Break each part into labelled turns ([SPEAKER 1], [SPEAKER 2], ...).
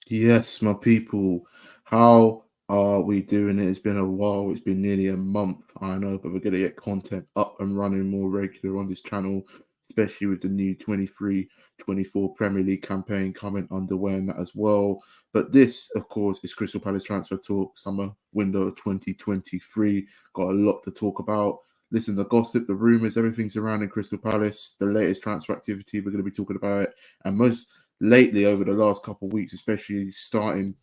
[SPEAKER 1] Yes, my people, how are we doing it? It's been a while, it's been nearly a month, I know, but we're going to get content up and running more regular on this channel, especially with the new 23-24 Premier League campaign coming underway and that as well. But this, of course, is Crystal Palace Transfer Talk, summer window of 2023. Got a lot to talk about. Listen, the gossip, the rumours, everything surrounding Crystal Palace, the latest transfer activity, we're going to be talking about it. And most lately over the last couple of weeks, especially starting,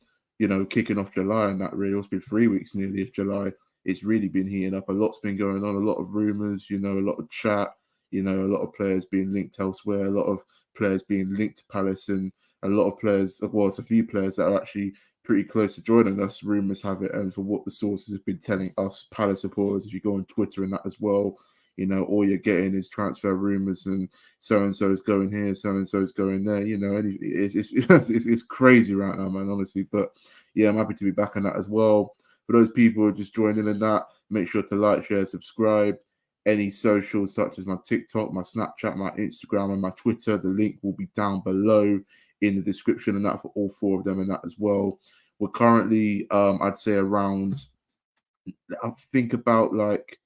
[SPEAKER 1] kicking off July, and that really, it's been 3 weeks nearly of July. It's really been heating up. A lot's been going on, a lot of rumours, a lot of chat, a lot of players being linked elsewhere, a lot of players being linked to Palace, and a lot of players, well, it's a few players that are actually pretty close to joining us, rumours have it, and for what the sources have been telling us Palace supporters, if you go on Twitter and that as well, all you're getting is transfer rumours and so and so is going here, so and so is going there. It's crazy right now, man. Honestly, but yeah, I'm happy to be back on that as well. For those people who are just joining in that, make sure to like, share, subscribe. Any socials such as my TikTok, my Snapchat, my Instagram, and my Twitter, the link will be down below in the description, and that for all four of them, and that as well. We're currently, I'd say around, I think about like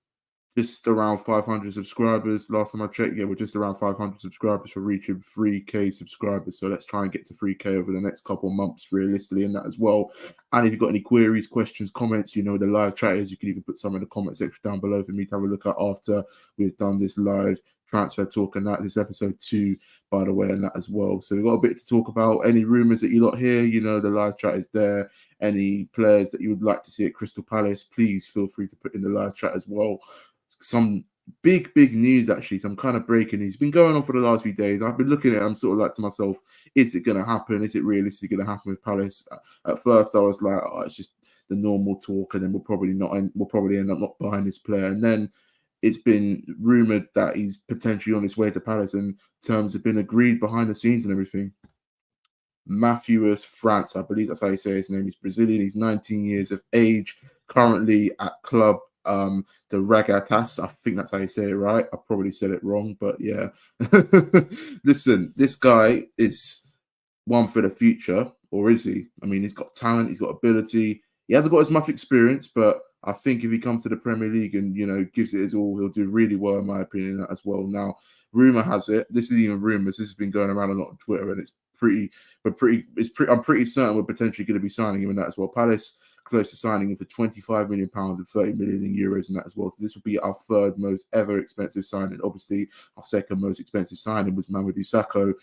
[SPEAKER 1] just around 500 subscribers. Last time I checked, yeah, we're just around 500 subscribers for reaching 3K subscribers. So let's try and get to 3K over the next couple of months, realistically, in that as well. And if you've got any queries, questions, comments, the live chat is, you can even put some in the comment section down below for me to have a look at after we've done this live transfer talk, and that this episode 2, by the way, and that as well. So we've got a bit to talk about. Any rumors that you lot hear, the live chat is there. Any players that you would like to see at Crystal Palace, please feel free to put in the live chat as well. Some big news, actually, some kind of breaking news been going on for the last few days. I've been looking at it, I'm sort of like to myself, is it going to happen? Is it realistically going to happen with Palace? At first I was like, oh, it's just the normal talk, and then we'll probably end up not buying this player. And then it's been rumored that he's potentially on his way to Palace, and terms have been agreed behind the scenes and everything. Matheus Franca, I believe that's how you say his name. He's Brazilian. He's 19 years of age, currently at club the Ragatas. I think that's how you say it, right? I probably said it wrong, but yeah. Listen, this guy is one for the future, or is he? I mean, he's got talent, he's got ability. He hasn't got as much experience, but I think if he comes to the Premier League and gives it his all, he'll do really well, in my opinion, as well. Now, rumor has it, this isn't even rumors. This has been going around a lot on Twitter, and I'm pretty certain we're potentially going to be signing him in that as well. Palace close to signing him for £25 million and 30 million in euros and that as well. So this will be our third most ever expensive signing. Obviously, our second most expensive signing was Mamadou Sakho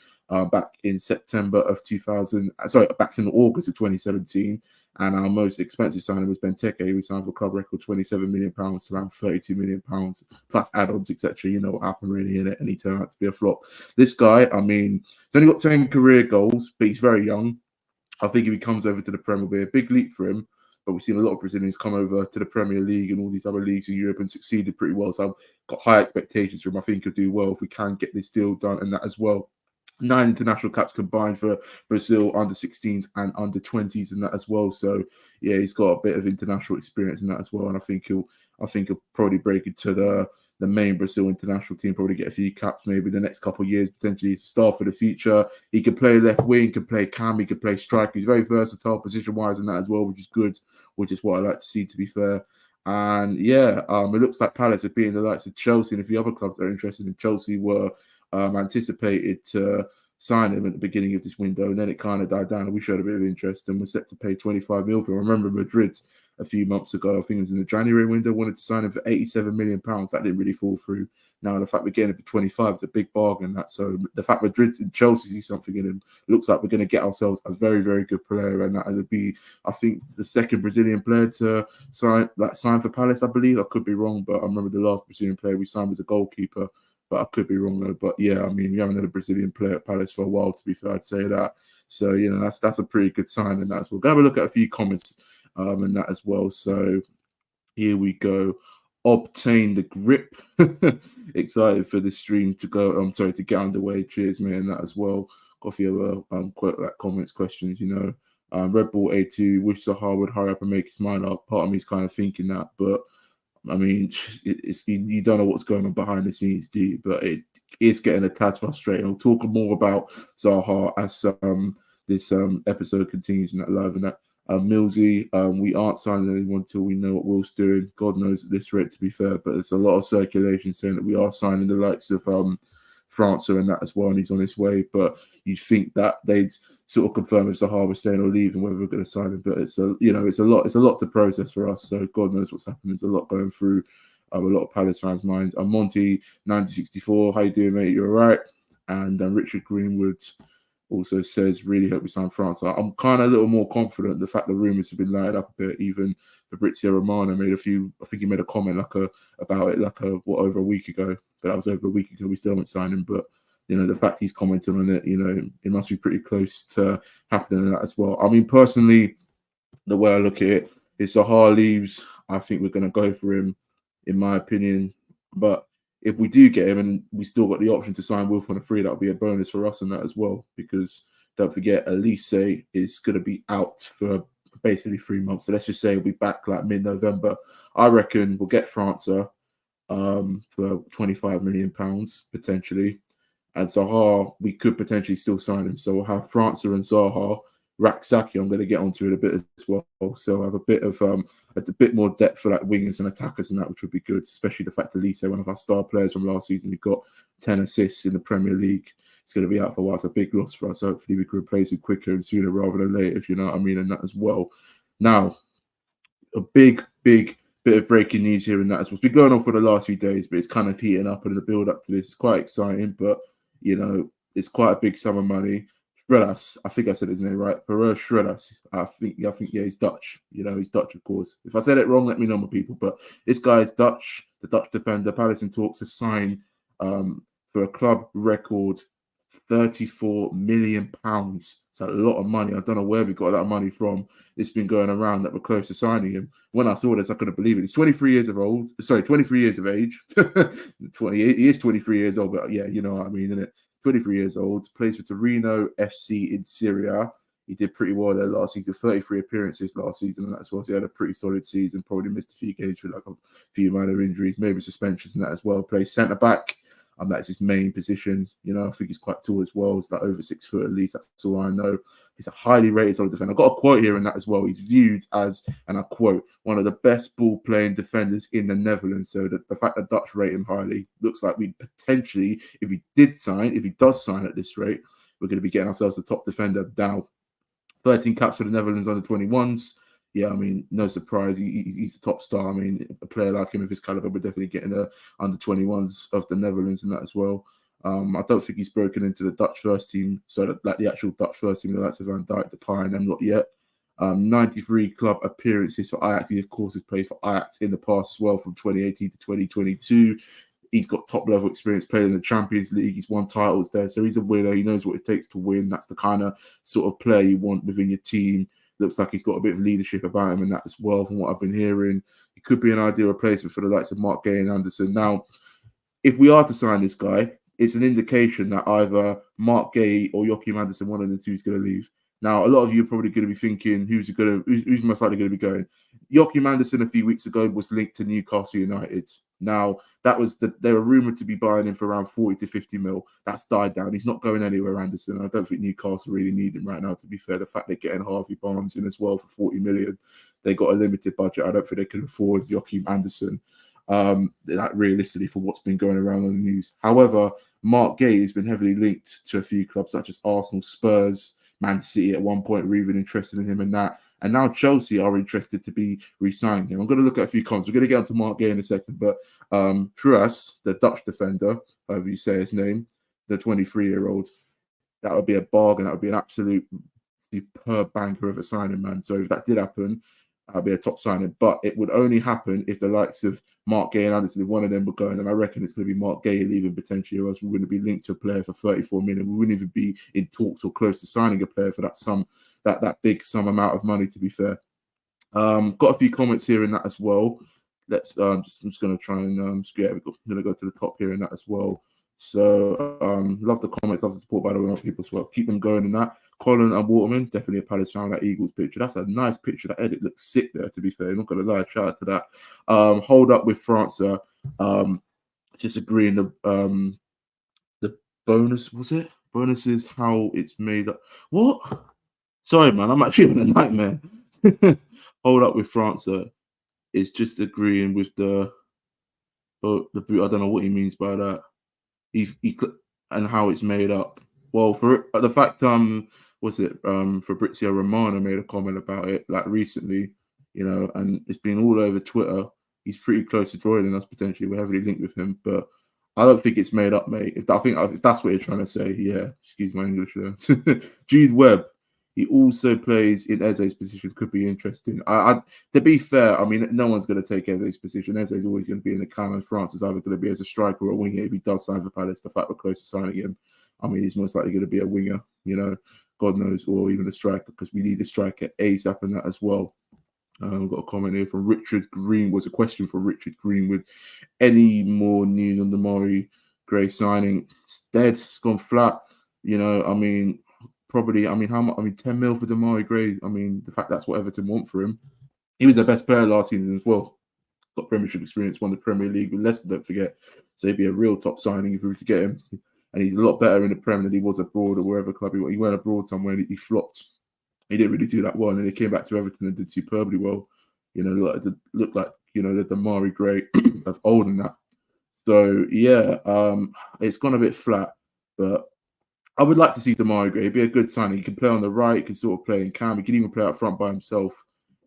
[SPEAKER 1] back in back in August of 2017. And our most expensive signing was Benteke. We signed for club record £27 million, around £32 million, plus add-ons, etc. You know what happened really in it, and he turned out to be a flop. This guy, I mean, he's only got 10 career goals, but he's very young. I think if he comes over to the Premier, will be a big leap for him. But we've seen a lot of Brazilians come over to the Premier League and all these other leagues in Europe and succeeded pretty well. So I've got high expectations for him. I think he'll do well if we can get this deal done and that as well. 9 international caps combined for Brazil, under 16s and under 20s and that as well. So yeah, he's got a bit of international experience in that as well. And I think he'll probably break into the main Brazil international team, probably get a few caps maybe the next couple of years, potentially to start for the future. He can play left wing, can play cam, he can play striker. He's very versatile position-wise in that as well, which is good, which is what I like to see, to be fair. And yeah, it looks like Palace are being the likes of Chelsea and a few other clubs that are interested in Chelsea were anticipated to sign him at the beginning of this window, and then it kind of died down and we showed a bit of interest and we're set to pay 25 million for him. I remember Madrid a few months ago, I think it was in the January window, wanted to sign him for £87 million. That didn't really fall through. Now the fact we're getting him for 25 is a big bargain. So the fact Madrid and Chelsea see something in him, looks like we're going to get ourselves a very, very good player, and that would be, I think, the second Brazilian player to sign for Palace, I believe. I could be wrong, but I remember the last Brazilian player we signed was a goalkeeper. But I could be wrong though. But yeah, I mean, we haven't had a Brazilian player at Palace for a while, to be fair, I'd say that. So, that's a pretty good sign, and that's, we'll have a look at a few comments and that as well. So here we go. Obtain the grip. Excited for this stream to go. I'm sorry, to get underway. Cheers, man, and that as well. Got a few other comments, questions. Red Bull A2. Wish Zaha would hurry up and make his mind up. Part of me is kind of thinking that, but I mean, you don't know what's going on behind the scenes, do you? But it is getting a tad frustrating. We'll talk more about Zaha as this episode continues in that live and that. Millsy, we aren't signing anyone until we know what Will's doing. God knows at this rate, to be fair, but there's a lot of circulation saying that we are signing the likes of Franca and that as well, and he's on his way. But you think that they'd sort of confirm if Zaha was staying or leaving, whether we're going to sign him. But it's a lot to process for us. So God knows what's happening. There's a lot going through a lot of Palace fans' minds. Monty 1964, how you doing, mate? You're all right. And Richard Greenwood also says, really hope we sign France. I'm kind of a little more confident. The fact the rumours have been lighted up a bit. Even Fabrizio Romano made I think he made a comment about it over a week ago. But that was over a week ago. We still haven't signed him. But, the fact he's commenting on it, it must be pretty close to happening that as well. I mean, personally, the way I look at it, if Zaha leaves, I think we're going to go for him, in my opinion. But if we do get him and we still got the option to sign Wilf on a free, that'll be a bonus for us and that as well. Because don't forget, Elise is going to be out for basically 3 months. So let's just say he'll be back like mid-November. I reckon we'll get Franca for £25 million potentially. And Zaha, we could potentially still sign him. So we'll have Franca and Zaha. Raksaki, I'm going to get onto it a bit as well. So I have a bit more depth for like wingers and attackers and that, which would be good, especially the fact that Elise, one of our star players from last season, who got 10 assists in the Premier League, it's going to be out for a while. It's a big loss for us. Hopefully we can replace it quicker and sooner rather than later, if you know what I mean, and that as well. Now, a big bit of breaking news here and that as well. It's been going on for the last few days, but it's kind of heating up and the build up to this is quite exciting, but it's quite a big sum of money. Shredas, I think I said his name right. Perez Shredas. I think he's Dutch. He's Dutch, of course. If I said it wrong, let me know, my people. But this guy is Dutch, the Dutch defender. Palace in talks to sign for a club record £34 million. It's a lot of money. I don't know where we got that money from. It's been going around that we're close to signing him. When I saw this, I couldn't believe it. He's 23 years of age. 28. He is 23 years old, but yeah, you know what I mean, innit? 23 years old, plays for Torino FC in Syria. He did pretty well there last season, 33 appearances last season, and that's well. So he had a pretty solid season, probably missed a few games for like a few minor injuries, maybe suspensions and that as well. Plays centre-back. That's his main position. I think he's quite tall as well. He's like over 6 foot at least. That's all I know. He's a highly rated solid defender. I've got a quote here in that as well. He's viewed as, and I quote, one of the best ball-playing defenders in the Netherlands. So the fact that Dutch rate him highly looks like we potentially, if he does sign at this rate, we're going to be getting ourselves a top defender now. 13 caps for the Netherlands under 21s. Yeah, I mean, no surprise. He's a top star. I mean, a player like him of his caliber, we're definitely getting the under 21s of the Netherlands and that as well. I don't think he's broken into the Dutch first team, so that, like the actual Dutch first team, the likes of Van Dijk, Depay, and them not yet. 93 club appearances for Ajax. He, of course, has played for Ajax in the past as well, from 2018 to 2022. He's got top-level experience playing in the Champions League. He's won titles there, so he's a winner. He knows what it takes to win. That's the kind of sort of player you want within your team. Looks like he's got a bit of leadership about him and that as well, from what I've been hearing. He could be an ideal replacement for the likes of Marc Guehi and Anderson. Now, if we are to sign this guy, it's an indication that either Marc Guehi or Joachim Andersen, one of the two, is going to leave. Now, a lot of you are probably going to be thinking, who's most likely going to be going? Joachim Andersen a few weeks ago was linked to Newcastle United. Now, they were rumoured to be buying him for around 40 to 50 mil. That's died down. He's not going anywhere, Anderson. I don't think Newcastle really need him right now, to be fair. The fact they're getting Harvey Barnes in as well for 40 million, they got a limited budget. I don't think they can afford Joachim Andersen. That realistically, for what's been going around on the news. However, Marc Guehi has been heavily linked to a few clubs such as Arsenal, Spurs, Man City at one point were even interested in him and that. And now Chelsea are interested to be re-signing him. I'm going to look at a few comments. We're going to get onto Marc Guehi in a second. But Truas, the Dutch defender, however you say his name, the 23-year-old, that would be a bargain. That would be an absolute superb banker of a signing, man. So if that did happen, that would be a top signing. But it would only happen if the likes of Marc Guehi and Anderson, if one of them were going. And I reckon it's going to be Marc Guehi leaving potentially, or else we wouldn't be linked to a player for 34 million. We wouldn't even be in talks or close to signing a player for that sum. That big sum amount of money, to be fair. Got a few comments here in that as well. Let's I'm just going to try and I'm going to go to the top here in that as well. So love the comments, love the support, by the way, on people as well. Keep them going in that. Colin and Waterman, definitely a Palace fan. That Eagles picture, that's a nice picture. That edit looks sick there, to be fair. I'm not going to lie, shout out to that. Hold up with Franca. Just agreeing the bonus, was it? Bonus is how it's made up. What? Sorry, man, I'm actually having a nightmare. Hold up with Franca. It's just agreeing with the boot. I don't know what he means by that. He and how it's made up. Well, for the fact was it Fabrizio Romano made a comment about it like recently, and it's been all over Twitter. He's pretty close to joining us potentially. We're heavily linked with him, but I don't think it's made up, mate. If that's what you're trying to say, yeah. Excuse my English there. Jude Webb. He also plays in Eze's position. Could be interesting. To be fair, I mean, no one's going to take Eze's position. Eze's always going to be in the camp, and France is either going to be as a striker or a winger. If he does sign for Palace, the fact we're close to signing him, I mean, he's most likely going to be a winger, God knows, or even a striker, because we need a striker ASAP in that as well. We've got a comment here from Richard Greenwood. A question for Richard Greenwood. Any more news on the Demarai Gray signing? It's dead. It's gone flat. I mean, probably, I mean, how much? I mean, 10 mil for Demarai Gray. I mean, the fact that's what Everton want for him. He was their best player last season as well. Got Premiership experience, won the Premier League with Leicester, don't forget. So he'd be a real top signing if we were to get him. And he's a lot better in the Premier than he was abroad or wherever club he went. He went abroad somewhere and he flopped. He didn't really do that well, and he came back to Everton and did superbly well. Looked like the Demarai Gray of old and that. So yeah, it's gone a bit flat, but I would like to see Demarai Gray. It'd be a good signing. He can play on the right. He can sort of play in cam. He can even play up front by himself.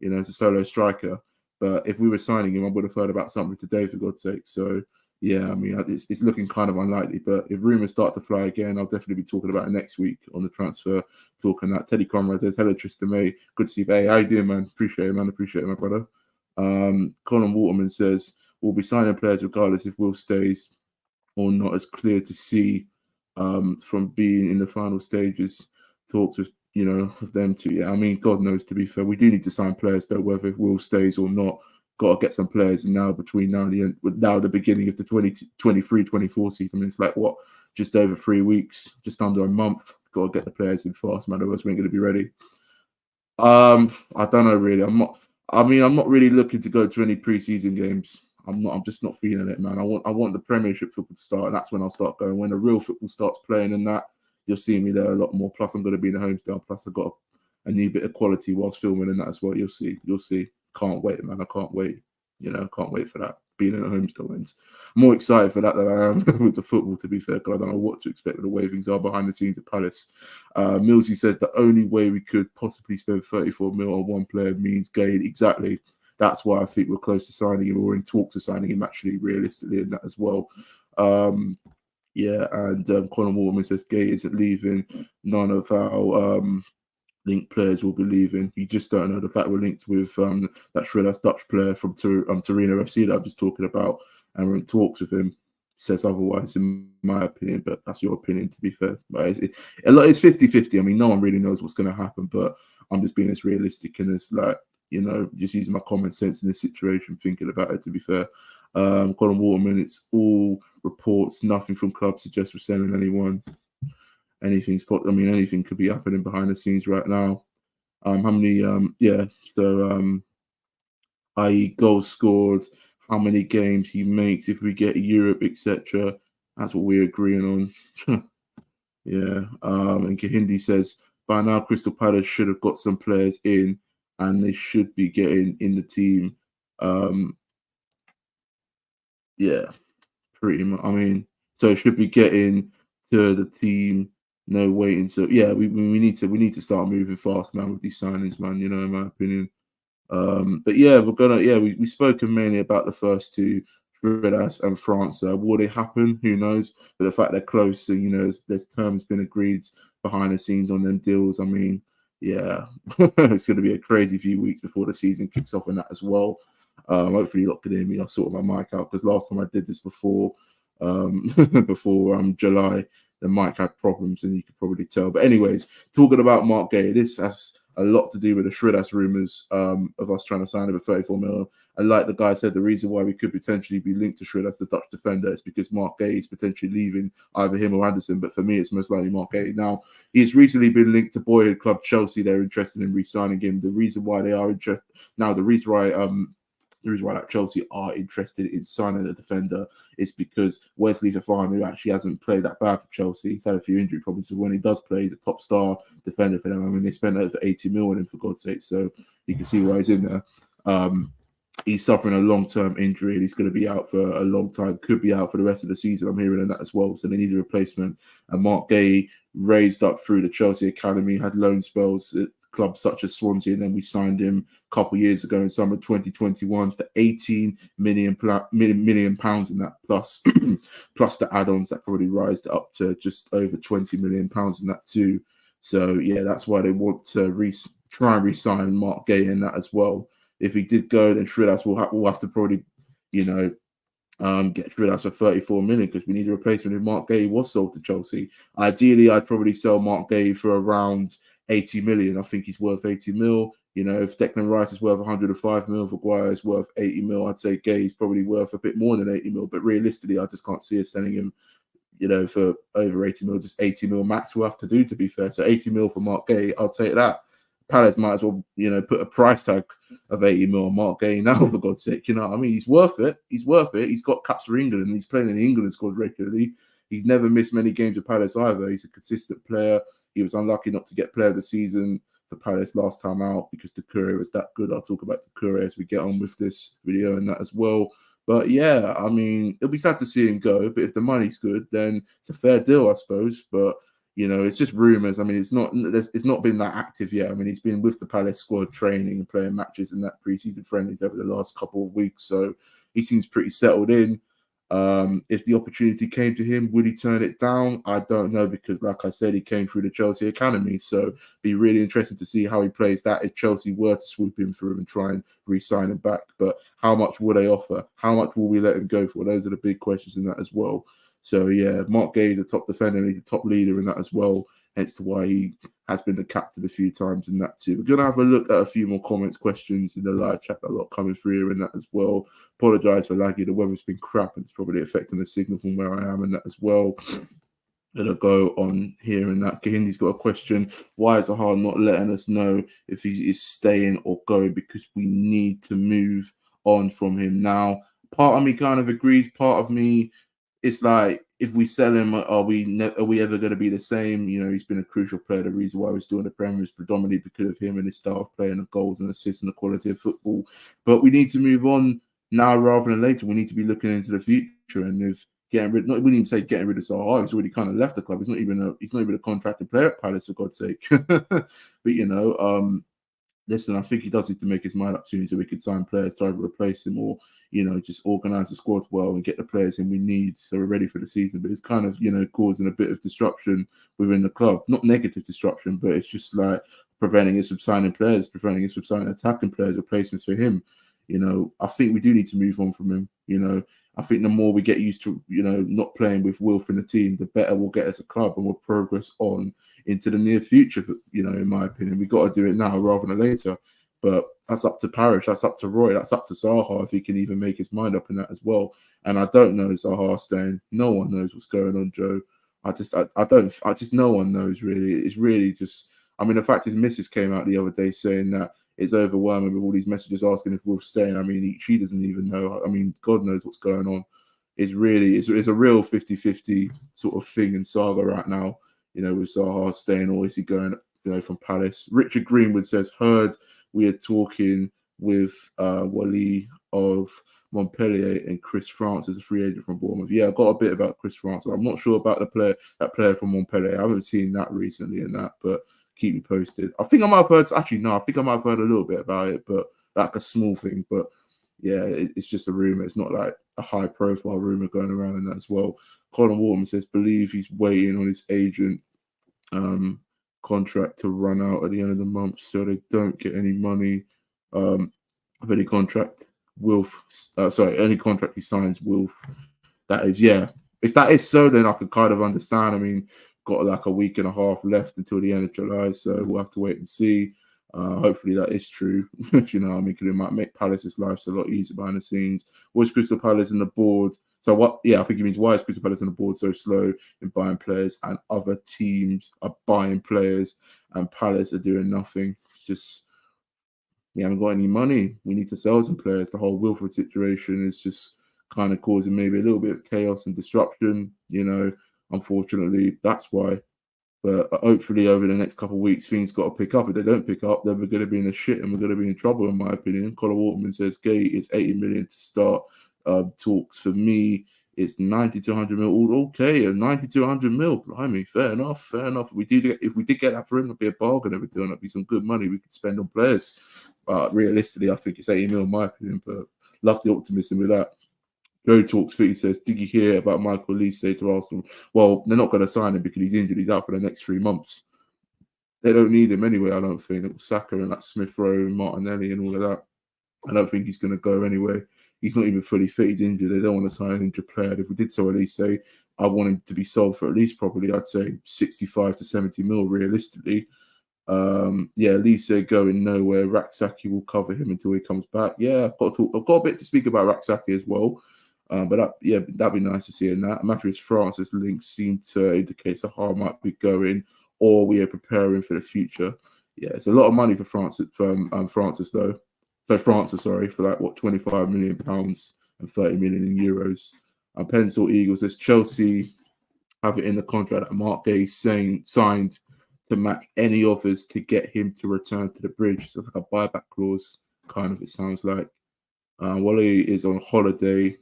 [SPEAKER 1] As a solo striker. But if we were signing him, I would have heard about something today, for God's sake. So yeah, I mean, it's looking kind of unlikely. But if rumours start to fly again, I'll definitely be talking about it next week on the transfer talk and that. Teddy Conrad says, hello, Tristan May. Good to see you. Hey, how you doing, man? Appreciate it, man. Appreciate it, my brother. Colin Waterman says, we'll be signing players regardless if Will stays or not. It's clear to see from being in the final stages, talks with, of them too. Yeah, I mean, God knows, to be fair. We do need to sign players, though, whether Will stays or not. Got to get some players now between now and the end, now the beginning of the 23-24 season. I mean, it's like, what, just over 3 weeks, just under a month. Got to get the players in fast, man, otherwise we ain't going to be ready. I don't know, really. I'm not really looking to go to any pre-season games. I'm just not feeling it, man. I want the Premiership football to start, and that's when I'll start going. When the real football starts playing and that, you'll see me there a lot more. Plus, I'm going to be in the homestay. Plus, I've got a new bit of quality whilst filming and that as well. You'll see. Can't wait, man. I can't wait. Can't wait for that. Being in the homestay wins. I'm more excited for that than I am with the football, to be fair, because I don't know what to expect with the way things are behind the scenes at Palace. Millsy says the only way we could possibly spend 34 mil on one player means Guehi. Exactly. That's why I think we're close to signing him, or in talks of signing him, actually, realistically, in that as well. Yeah, and Colin Waterman says Guehi isn't leaving. None of our linked players will be leaving. You just don't know the fact we're linked with that Shredas Dutch player from Torino FC that I'm just talking about, and we're in talks with him. Says otherwise, in my opinion, but that's your opinion, to be fair. But it's 50-50. I mean, no one really knows what's going to happen, but I'm just being as realistic and as just using my common sense in this situation, thinking about it, to be fair. Colin Waterman, it's all reports, nothing from clubs suggests we're selling anyone. Anything could be happening behind the scenes right now. I.e. goals scored, how many games he makes if we get Europe, etc. That's what we're agreeing on. Yeah. And Kahindi says, by now Crystal Palace should have got some players in, and they should be getting in the team. Yeah, pretty much. I mean, so it should be getting to the team. No waiting. So yeah, we need to start moving fast, man, with these signings, man. In my opinion. But yeah, we've spoken mainly about the first two, Shredas and France. Will they happen? Who knows? But the fact they're close, and there's terms been agreed behind the scenes on them deals. I mean, yeah, it's going to be a crazy few weeks before the season kicks off and that as well. Hopefully you're not going to hear me. I'll sort my mic out, because last time I did this before July, the mic had problems, and you could probably tell. But anyways, talking about Marc Guehi, this has a lot to do with the Shredas rumours of us trying to sign him at 34 million. And like the guy said, the reason why we could potentially be linked to Shredas, the Dutch defender, is because Marc Guehi is potentially leaving, either him or Anderson. But for me, it's most likely Marc Guehi. Now, he's recently been linked to boyhood club Chelsea. They're interested in re-signing him. The reason why they are interested now, the reason why the reason why that Chelsea are interested in signing a defender is because Wesley Fofana, who actually hasn't played that bad for Chelsea, he's had a few injury problems, but when he does play, he's a top star defender for them. I mean, they spent over 80 mil on him, for God's sake, so you can see why he's in there. He's suffering a long-term injury and he's going to be out for a long time, could be out for the rest of the season. I'm hearing that as well. So they need a replacement. And Marc Guehi raised up through the Chelsea Academy, had loan spells at clubs such as Swansea, and then we signed him a couple of years ago in summer 2021 for 18 million pounds in that, plus the add-ons that probably rised up to just over 20 million pounds in that too. So yeah, that's why they want to try and re-sign Marc Guehi in that as well. If he did go, then Shridas will have to probably, get Shridas for 34 million because we need a replacement if Marc Guehi was sold to Chelsea. Ideally, I'd probably sell Marc Guehi for around 80 million. I think he's worth 80 mil. If Declan Rice is worth 105 mil, if Maguire is worth 80 mil, I'd say Guehi's probably worth a bit more than 80 mil. But realistically, I just can't see us selling him, for over 80 mil. Just 80 mil max we'll have to do, to be fair. So 80 mil for Marc Guehi, I'll take that. Palace might as well, put a price tag of 80 mil on Marc Guehi now, for God's sake. He's worth it. He's worth it. He's got caps for England and he's playing in the England squad regularly. He's never missed many games with Palace either. He's a consistent player. He was unlucky not to get player of the season for Palace last time out because Doucoure was that good. I'll talk about Doucoure as we get on with this video and that as well. But yeah, it'll be sad to see him go. But if the money's good, then it's a fair deal, I suppose. But it's just rumours. It's not been that active yet. He's been with the Palace squad training and playing matches in that pre-season friendlies over the last couple of weeks. So he seems pretty settled in. If the opportunity came to him, would he turn it down? I don't know because, like I said, he came through the Chelsea Academy. So it'd be really interesting to see how he plays that if Chelsea were to swoop him through and try and re-sign him back. But how much will they offer? How much will we let him go for? Those are the big questions in that as well. So yeah, Marc Guehi is a top defender and he's a top leader in that as well. Hence to why he has been the captain a few times in that too. We're going to have a look at a few more comments, questions in the live chat. A lot coming through here in that as well. Apologise for laggy. The weather's been crap and it's probably affecting the signal from where I am in that as well. Gonna go on here and that. Kahindi's got a question. Why is Zaha not letting us know if he is staying or going? Because we need to move on from him now. Part of me kind of agrees. Part of me, it's like, if we sell him, are we ever going to be the same? He's been a crucial player. The reason why we're still in the Premier is predominantly because of him and his style of play and the goals and assists and the quality of football. But we need to move on now rather than later. We need to be looking into the future. And if we didn't even say getting rid of Zaha, he's already kind of left the club. He's not even a contracted player at Palace, for God's sake. But listen, I think he does need to make his mind up soon so we could sign players to either replace him or, just organise the squad well and get the players in we need so we're ready for the season. But it's kind of, causing a bit of disruption within the club. Not negative disruption, but it's just like preventing us from signing players, preventing us from signing attacking players, replacements for him. I think we do need to move on from him. I think the more we get used to, not playing with Wilf in the team, the better we'll get as a club and we'll progress on into the near future, in my opinion. We've got to do it now rather than later. But that's up to Parish, that's up to Roy, that's up to Zaha if he can even make his mind up in that as well. And I don't know Zaha staying. No one knows what's going on, Joe. No one knows really. It's really just, the fact his missus came out the other day saying that it's overwhelming with all these messages asking if Wolf's staying. She doesn't even know. God knows what's going on. It's a real 50-50 sort of thing in saga right now, with Zaha staying or is he going, from Palace. Richard Greenwood says, heard we are talking with Wally of Montpellier and Chris France as a free agent from Bournemouth. Yeah, I got a bit about Chris France. I'm not sure about that player from Montpellier. I haven't seen that recently and that, but keep me posted. I think I might have heard a little bit about it, but like a small thing. But yeah, it's just a rumor. It's not like a high profile rumor going around in that as well. Colin Waterman says, believe he's waiting on his agent contract to run out at the end of the month so they don't get any money of any contract. Any contract he signs, Wilf. That is, yeah. If that is so, then I could kind of understand. Got like a week and a half left until the end of July, so we'll have to wait and see. Hopefully that is true. Because it might make Palace's lives a lot easier behind the scenes. Was Crystal Palace in the board? So what? Yeah, I think he means why is Crystal Palace on the board so slow in buying players, and other teams are buying players, and Palace are doing nothing. It's just we haven't got any money. We need to sell some players. The whole Wilfried situation is just kind of causing maybe a little bit of chaos and disruption. Unfortunately, that's why. But hopefully, over the next couple of weeks, things got to pick up. If they don't pick up, then we're going to be in the shit and we're going to be in trouble, in my opinion. Colin Waterman says Guehi is 80 million to start talks. For me, it's 90 to 100 mil. Okay, 90 to 100 mil. Blimey, fair enough, fair enough. If we did get that for him, it'd be a bargain. Everything, it'd be some good money we could spend on players. But realistically, I think it's 80 mil, in my opinion. But love the optimism with that. Joe Talks 50 says, did you hear about Michael Lee say to Arsenal? Well, they're not going to sign him because he's injured. He's out for the next 3 months. They don't need him anyway, I don't think. It was Saka and Smith Rowe and Martinelli and all of that. I don't think he's going to go anyway. He's not even fully fit. He's injured. They don't want to sign an injured player. If we did so, at least say, I want him to be sold for at least probably, I'd say 65 to 70 mil realistically. Lise going nowhere. Raksaki will cover him until he comes back. Yeah, I've got a bit to speak about Raksaki as well. But that'd be nice to see in that. Matheus Franca's links seem to indicate Zaha might be going, or we are preparing for the future. Yeah, it's a lot of money for Francis though. So Francis, sorry, for like what, £25 million and 30 million in euros. Pencil Eagle says Chelsea have it in the contract that Marc Guehi signed to match any offers to get him to return to the bridge. So like a buyback clause, kind of, it sounds like. Wally is on holiday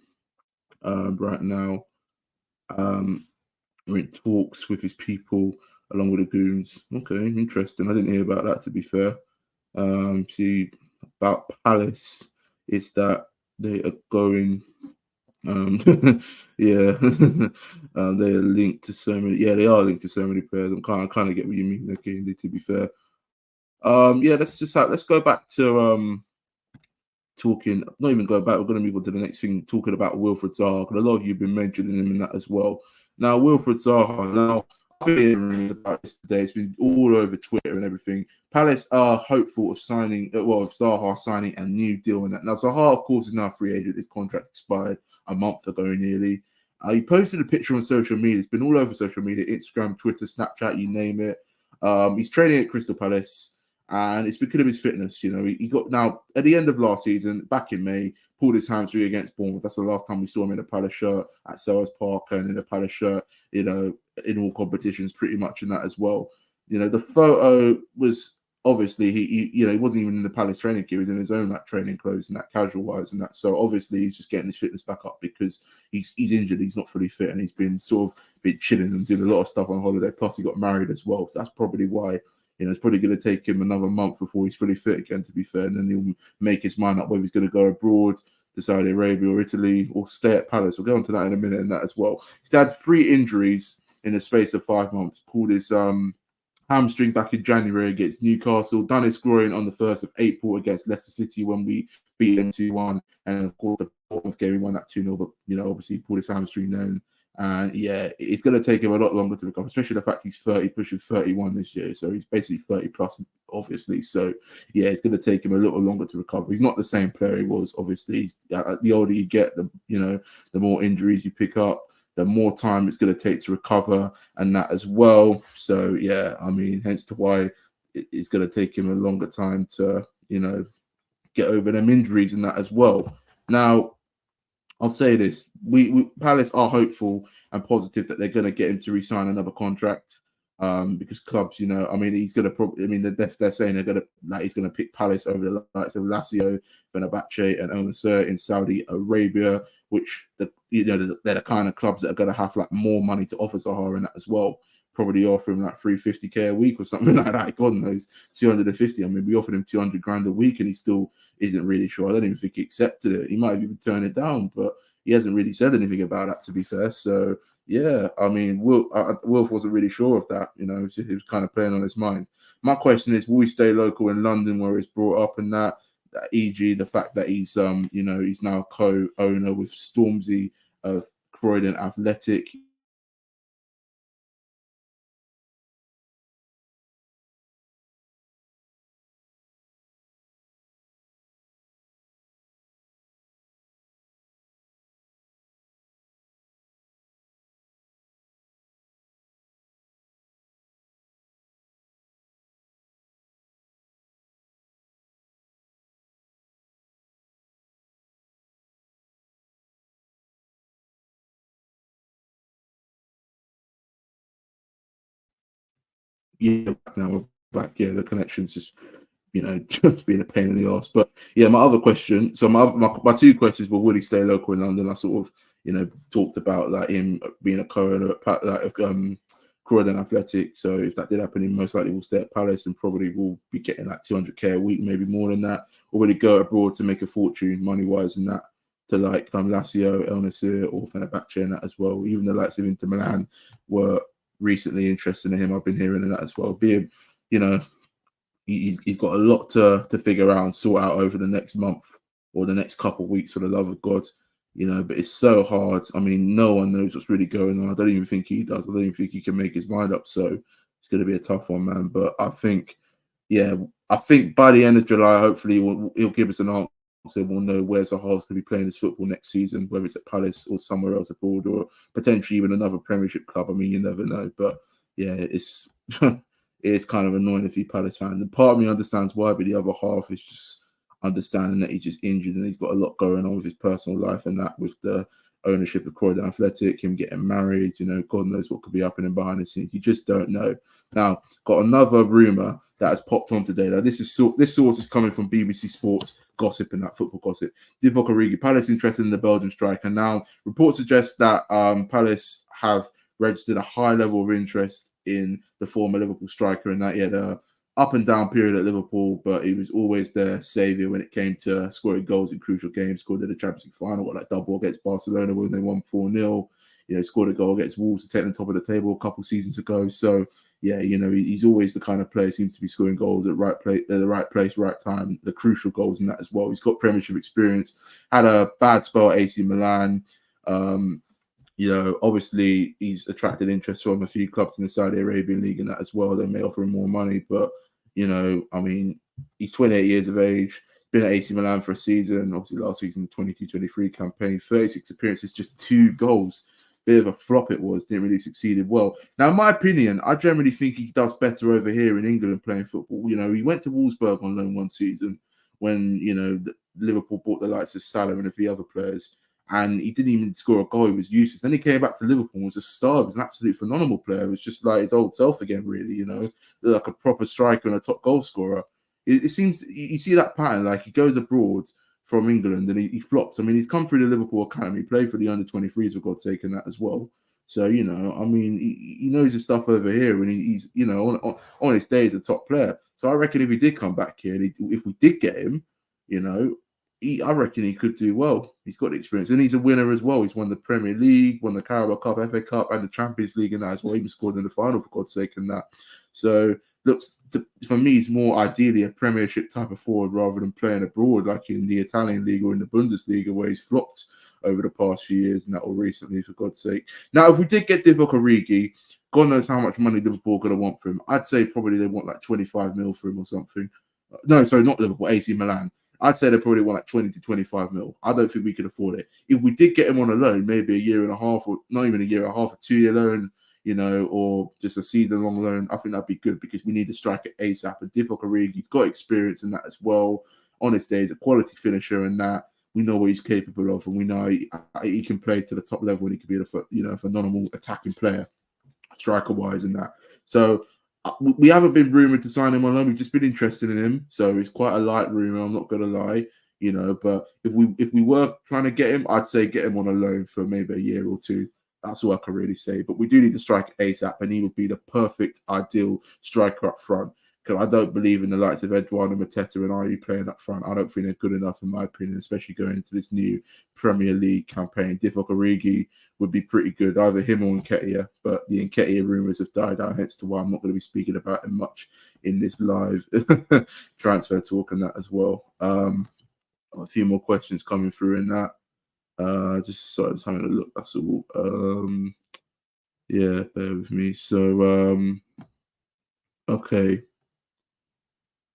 [SPEAKER 1] right now. We're in talks with his people along with the goons. Okay, interesting. I didn't hear about that, to be fair. See, about Palace, it's that they are going. They're linked to so many. Yeah, they are linked to so many players. I kind of get what you mean. Okay, to be fair. Let's go back to talking. Not even go back. We're going to move on to the next thing. Talking about Wilfried Zaha, because a lot of you've been mentioning him in that as well. Now, Wilfried Zaha. Now, I've been hearing about this today. It's been all over Twitter and everything. Palace are hopeful of signing, of Zaha signing a new deal in that. Now, Zaha, of course, is now a free agent. His contract expired a month ago nearly. He posted a picture on social media. It's been all over social media, Instagram, Twitter, Snapchat, you name it. He's training at Crystal Palace, and it's because of his fitness. He got, now at the end of last season, back in May, pulled his hamstring against Bournemouth. That's the last time we saw him in a Palace shirt at Selhurst Park and in a Palace shirt, in all competitions pretty much in that as well. The photo was obviously he wasn't even in the Palace training gear. He was in his own training clothes and that, casual wise and that. So obviously he's just getting his fitness back up because he's injured. He's not fully fit and he's been been chilling and doing a lot of stuff on holiday. Plus he got married as well. So that's probably why. It's probably going to take him another month before he's fully fit again, to be fair. And then he'll make his mind up whether he's going to go abroad to Saudi Arabia or Italy or stay at Palace. We'll go on to that in a minute and that as well. He's had 3 injuries in the space of 5 months. Pulled his hamstring back in January against Newcastle. Done his groin on the 1st of April against Leicester City when we beat them 2-1. And of course, the Bournemouth game, we won that 2-0. But, obviously, pulled his hamstring then. And yeah, it's going to take him a lot longer to recover, especially the fact he's 30, pushing 31 this year. So he's basically 30 plus, obviously. So yeah, it's going to take him a little longer to recover. He's not the same player he was, obviously. The older you get, the more injuries you pick up, the more time it's going to take to recover and that as well. So yeah, hence to why it's going to take him a longer time to, get over them injuries and that as well. Now, I'll say this: we Palace are hopeful and positive that they're going to get him to re-sign another contract, because clubs, he's going to probably. They're saying he's going to pick Palace over the likes of Lazio, Fenerbahce, and El Nassr in Saudi Arabia, which they're the kind of clubs that are going to have more money to offer Zaha in that as well. Probably offer him 350k a week or something like that. God knows, 250. We offered him 200 grand a week, and he still isn't really sure. I don't even think he accepted it. He might have even turned it down, but he hasn't really said anything about that, to be fair. So yeah, Wilf wasn't really sure of that. He was kind of playing on his mind. My question is, will he stay local in London where he's brought up and that? E.g., the fact that he's he's now co-owner with Stormzy of Croydon Athletic. Yeah, now we're back. Yeah, the connection's just, just being a pain in the ass. But yeah, my other question. So my two questions were: would he stay local in London? I sort of, talked about like him being a co-owner at Croydon Athletic. So if that did happen, he most likely will stay at Palace and probably will be getting like 200k a week, maybe more than that. Or would he go abroad to make a fortune money wise in that? To like Lazio, El Nassr, or Fenerbahce and that as well. Even the likes of Inter Milan were recently interested in him. I've been hearing that as well. Being, you know, he's got a lot to figure out and sort out over the next month or the next couple of weeks, for the love of God. But it's so hard. I mean, no one knows what's really going on. I don't even think he does. I don't even think he can make his mind up. So it's going to be a tough one, man. But I think by the end of July, hopefully he'll give us an answer. We'll know where Zaha's going to be playing his football next season, whether it's at Palace or somewhere else abroad, or potentially even another Premiership club. I mean, you never know. But yeah, it's it's kind of annoying if you're Palace fans. And part of me understands why, but the other half is just understanding that he's just injured and he's got a lot going on with his personal life, and that with the ownership of Croydon Athletic, him getting married, God knows what could be happening behind the scenes. You just don't know. Now, got another rumour that has popped on today. Now, this source is coming from BBC Sports gossip and that football gossip. Divock Origi, Palace interested in the Belgian striker. Now, reports suggest that Palace have registered a high level of interest in the former Liverpool striker, and that he had a up and down period at Liverpool, but he was always their saviour when it came to scoring goals in crucial games. Scored in the Champions League final, got like double against Barcelona when they won 4-0. Scored a goal against Wolves to take them top of the table a couple of seasons ago. So yeah, he's always the kind of player who seems to be scoring goals at the right place, right time, the crucial goals in that as well. He's got Premiership experience, had a bad spell at AC Milan. Obviously he's attracted interest from a few clubs in the Saudi Arabian League and that as well. They may offer him more money, but I mean, he's 28 years of age, been at AC Milan for a season, obviously last season, the 22-23 campaign, 36 appearances, just 2 goals. Bit of a flop it was, didn't really succeeded well. Now, in my opinion, I generally think he does better over here in England playing football. He went to Wolfsburg on loan one season when, Liverpool bought the likes of Salah and a few other players, and he didn't even score a goal. He was useless. Then he came back to Liverpool and was a star. He was an absolute phenomenal player. It was just like his old self again, really, like a proper striker and a top goal scorer. It seems you see that pattern, like he goes abroad from England and he flops. I mean, he's come through the Liverpool academy, played for the under-23s, for God's sake, and that as well. So, I mean, he knows his stuff over here, and he's, on his day, he's a top player. So I reckon if he did come back here, and if we did get him, I reckon he could do well. He's got the experience, and he's a winner as well. He's won the Premier League, won the Carabao Cup, FA Cup, and the Champions League, and that as well. He even scored in the final, for God's sake, and that. So, for me, it's more ideally a Premiership type of forward rather than playing abroad, like in the Italian league or in the Bundesliga, where he's flopped over the past few years, and that or recently, for God's sake. Now, if we did get Divock Origi, God knows how much money Liverpool are going to want for him. I'd say probably they want like 25 mil for him or something. No, sorry, not Liverpool, AC Milan. I'd say they probably want like 20 to 25 mil. I don't think we could afford it. If we did get him on a loan, maybe a year and a half, or not even a year and a half, a 2-year loan, or just a season-long loan, I think that'd be good because we need to strike it ASAP. And Divock Origi, he's got experience in that as well. On his day, he's a quality finisher, and that we know what he's capable of, and we know he can play to the top level, and he could be a phenomenal attacking player, striker-wise, and that. So we haven't been rumoured to sign him on loan. We've just been interested in him, so it's quite a light rumour. I'm not gonna lie, But if we were trying to get him, I'd say get him on a loan for maybe a year or two. That's all I can really say. But we do need to strike ASAP, and he would be the perfect, ideal striker up front. Because I don't believe in the likes of Eduardo Mateta and Ari playing up front. I don't think they're good enough, in my opinion, especially going into this new Premier League campaign. Divock Origi would be pretty good, either him or Nketiah. But the Nketiah rumours have died out, hence to why I'm not going to be speaking about him much in this live transfer talk and that as well. A few more questions coming through in that. Just having a look. That's all. Yeah, bear with me. So, okay.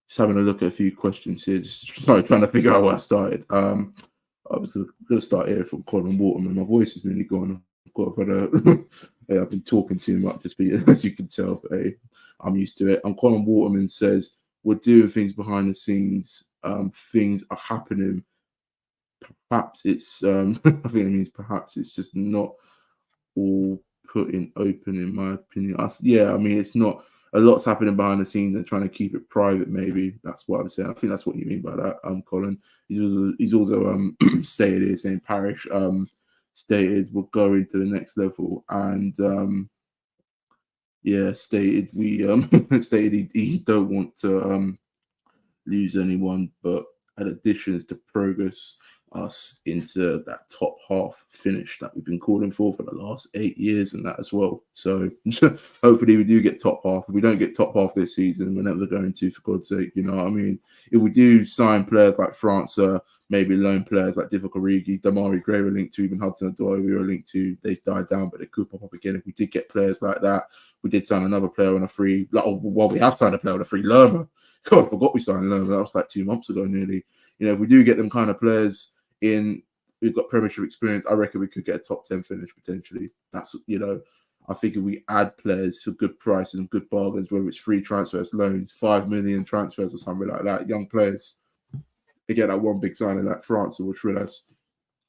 [SPEAKER 1] Just having a look at a few questions here. Just trying to figure out where I started. I was going to start here from Colin Waterman. My voice is nearly gone. I've been talking too much, as you can tell. But hey, I'm used to it. And Colin Waterman says, we're doing things behind the scenes. Things are happening. Perhaps it's, I think it means perhaps it's just not all put in open, in my opinion. I mean, it's not. a lot's happening behind the scenes and trying to keep it private. Maybe that's what I'm saying. I think that's what you mean by that, Colin. He's also stated here saying Parish stated we'll go into the next level, and stated we stated he don't want to lose anyone, but in addition to progress us into that top half finish that we've been calling for the last 8 years and that as well. So hopefully we do get top half. If we don't get top half this season, we're never going to, for God's sake, you know what I mean? If we do sign players like France, maybe loan players like Divock Origi, Damari Gray were linked to, even Hudson-Odoi we were linked to, they've died down, but they could pop up again. If we did get players like that, we did sign another player on a free, we have signed a player on a free Lerma. God, I forgot we signed Lerma. That was like 2 months ago nearly. You know, if we do get them kind of players in, we've got Premiership experience, I reckon we could get a top 10 finish potentially. That's, you know, I think if we add players for good prices and good bargains, whether it's free transfers, loans, 5 million transfers or something like that, young players, again, that one big signing like France or Trillas,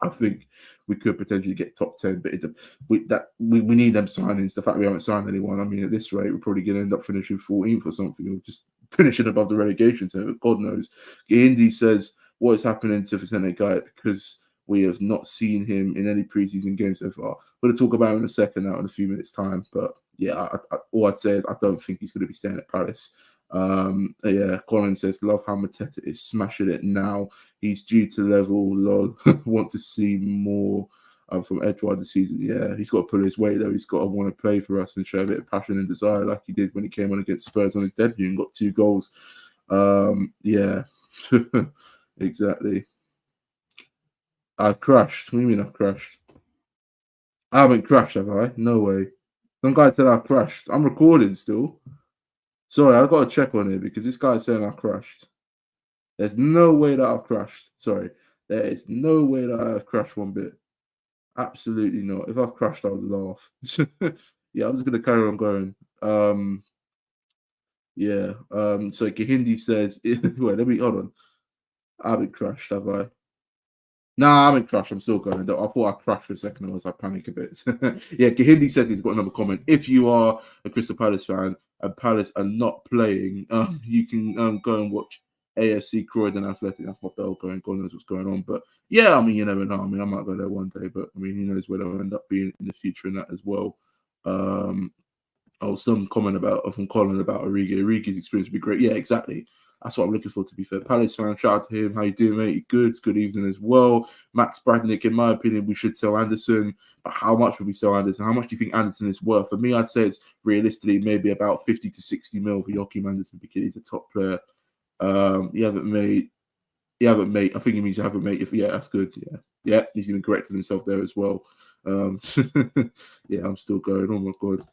[SPEAKER 1] I think we could potentially get top 10, but we need them signings. The fact we haven't signed anyone, I mean, at this rate, we're probably going to end up finishing 14th or something, or just finishing above the relegation zone. God knows. Gehindi says, what is happening to Vicente Guy because we have not seen him in any preseason games so far. We're going to talk about him in a second now in a few minutes' time, but yeah, all I'd say is I don't think he's going to be staying at Palace. Colin says, love how Mateta is smashing it now. He's due to level, lol. Want to see more from Edouard this season. Yeah, he's got to pull his weight though. He's got to want to play for us and show a bit of passion and desire like he did when he came on against Spurs on his debut and got 2 goals. Exactly. I've crashed. What do you mean I've crashed? I haven't crashed, have I? No way. Some guy said I crashed. I'm recording still. Sorry, I've got to check on it because this guy's saying I crashed. There's no way that I've crashed. Sorry. There is no way that I've crashed one bit. Absolutely not. If I've crashed, I would laugh. Yeah, I'm just going to carry on going. So Gehindi says, wait, hold on. I haven't crashed, have I? Nah, I haven't crashed. I'm still going. I thought I crashed for a second. I was like, panic a bit. Yeah, Gehindi says he's got another comment. If you are a Crystal Palace fan and Palace are not playing, you can go and watch AFC Croydon Athletic. That's my bell going. God knows what's going on. But yeah, I mean, you never know. I mean, I might go there one day, but I mean, who knows where they'll end up being in the future and that as well. Some comment from Colin about Origi. Origi's experience would be great. Yeah, exactly. That's what I'm looking for, to be fair. Palace fan, shout out to him. How you doing, mate? Good evening as well. Max Bradnick, in my opinion, we should sell Anderson. But how much would we sell Anderson? How much do you think Anderson is worth? For me, I'd say it's realistically maybe about 50 to 60 mil for Joachim Anderson because he's a top player. You haven't made. I think he means you haven't made. That's good. Yeah, he's even corrected himself there as well. I'm still going. Oh my God.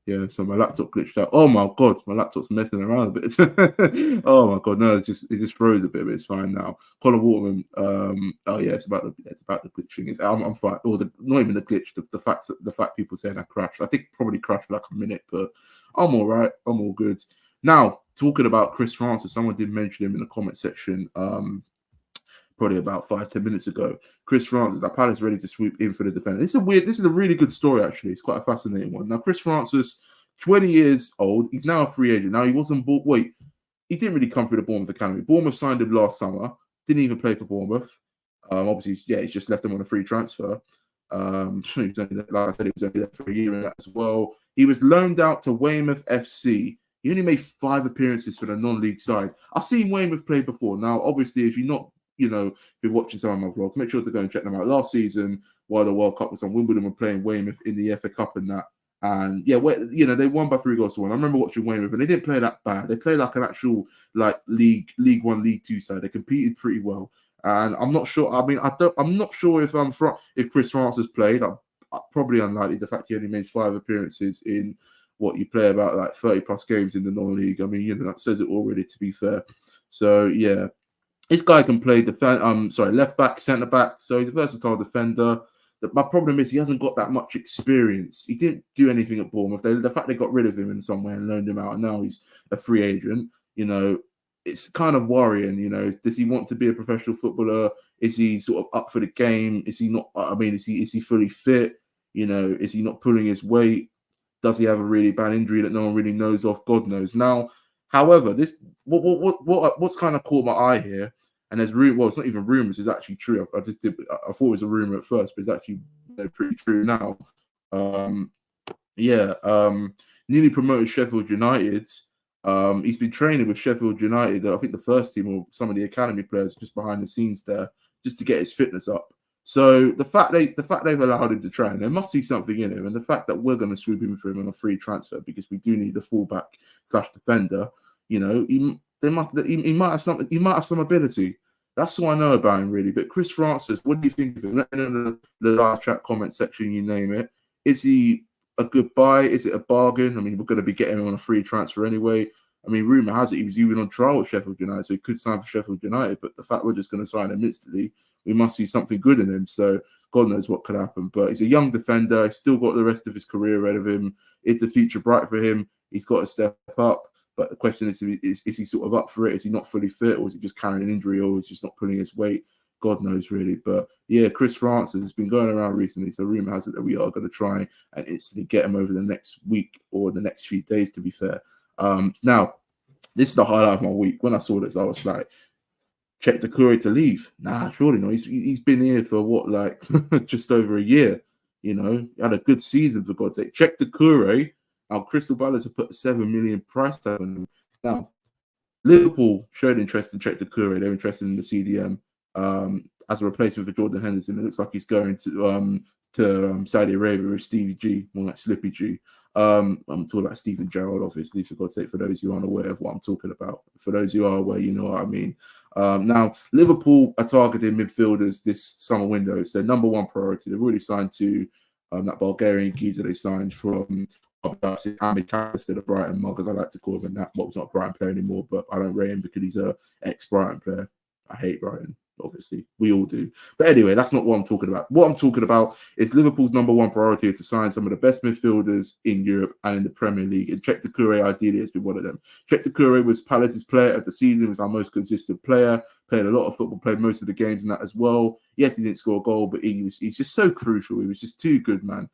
[SPEAKER 1] Yeah, so my laptop glitched out. Oh my God, my laptop's messing around a bit. Oh my God, no, it just froze a bit, but it's fine now. Colin Waterman, it's about the glitch thing. I'm fine. Or not even the glitch, the fact people saying I crashed. I think probably crashed for like a minute, but I'm all right. I'm all good. Now, talking about Chris Francis, someone did mention him in the comment section. Probably about 5-10 minutes ago. Chris Francis, our Palace ready to swoop in for the defender. This is a really good story, actually. It's quite a fascinating one. Now, Chris Francis, 20 years old. He's now a free agent. Now, he wasn't bought. Wait, he didn't really come through the Bournemouth Academy. Bournemouth signed him last summer. Didn't even play for Bournemouth. Obviously, he's just left them on a free transfer. Like I said, he was only there for a year in that as well. He was loaned out to Weymouth FC. He only made 5 appearances for the non-league side. I've seen Weymouth play before. Now, obviously, if you're not been watching some of my vlogs, make sure to go and check them out. Last season, while the World Cup was on, Wimbledon were playing Weymouth in the FA Cup and that. And they won by 3 goals to 1. I remember watching Weymouth, and they didn't play that bad. They played like an actual League 1, League 2 side. They competed pretty well. And I'm not sure. I mean, I'm not sure if Chris Francis played. Probably unlikely. The fact he only made 5 appearances in what you play about like 30 plus games in the non-league. I mean, that says it already. To be fair, so yeah. This guy can play left back, centre back. So he's a versatile defender. My problem is he hasn't got that much experience. He didn't do anything at Bournemouth. The fact they got rid of him in some way and loaned him out, and now he's a free agent. It's kind of worrying. Does he want to be a professional footballer? Is he sort of up for the game? Is he not? I mean, is he fully fit? Is he not pulling his weight? Does he have a really bad injury that no one really knows of? God knows. Now, however, what's kind of caught my eye here, and there's well, it's not even rumors, it's actually true. I thought it was a rumor at first, but it's actually pretty true now. Newly promoted Sheffield United. He's been training with Sheffield United, I think the first team or some of the academy players just behind the scenes there, just to get his fitness up. So the fact they've allowed him to train, there must be something in him, and the fact that we're going to swoop him for him on a free transfer because we do need a fullback / defender. You know, he might have some ability. That's all I know about him really. But Chris Francis, what do you think of him? Let me know in the live chat comment section. You name it. Is he a good buy? Is it a bargain? I mean, we're going to be getting him on a free transfer anyway. I mean, rumor has it he was even on trial with Sheffield United, so he could sign for Sheffield United. But the fact we're just going to sign him instantly, we must see something good in him. So God knows what could happen. But he's a young defender. He's still got the rest of his career ahead of him. Is the future bright for him? He's got to step up. But the question is he sort of up for it? Is he not fully fit, or is he just carrying an injury, or is he just not pulling his weight? God knows, really. But yeah, Chris Francis has been going around recently. So rumor has it that we are going to try and instantly get him over the next week or the next few days, to be fair. Now, this is the highlight of my week. When I saw this, I was like, Cheick Doucoure to leave? Nah, surely not. He's been here for what, like just over a year. You know, he had a good season, for God's sake. Cheick Doucoure. Our Crystal Palace have put a 7 million price tag on him. Now, Liverpool showed interest in Cheick Doucoure. They're interested in the CDM as a replacement for Jordan Henderson. It looks like he's going to Saudi Arabia with Stevie G, more like Slippy G. I'm talking about Stephen Gerrard, obviously, for God's sake, for those who aren't aware of what I'm talking about. For those who are aware, you know what I mean. Now, Liverpool are targeting midfielders this summer window. It's their number one priority. They've already signed to that Bulgarian geezer they signed from instead of Brighton Mug, as I like to call him, and that was not a Brighton player anymore, but I don't rate him because he's a ex-Brighton player. I hate Brighton, obviously. We all do. But anyway, that's not what I'm talking about. What I'm talking about is Liverpool's number one priority to sign some of the best midfielders in Europe and in the Premier League. And Cheick Doucoure ideally has been one of them. Cheick Doucoure was Palace's player of the season, was our most consistent player, played a lot of football, played most of the games in that as well. Yes, he didn't score a goal, but he's just so crucial. He was just too good, man.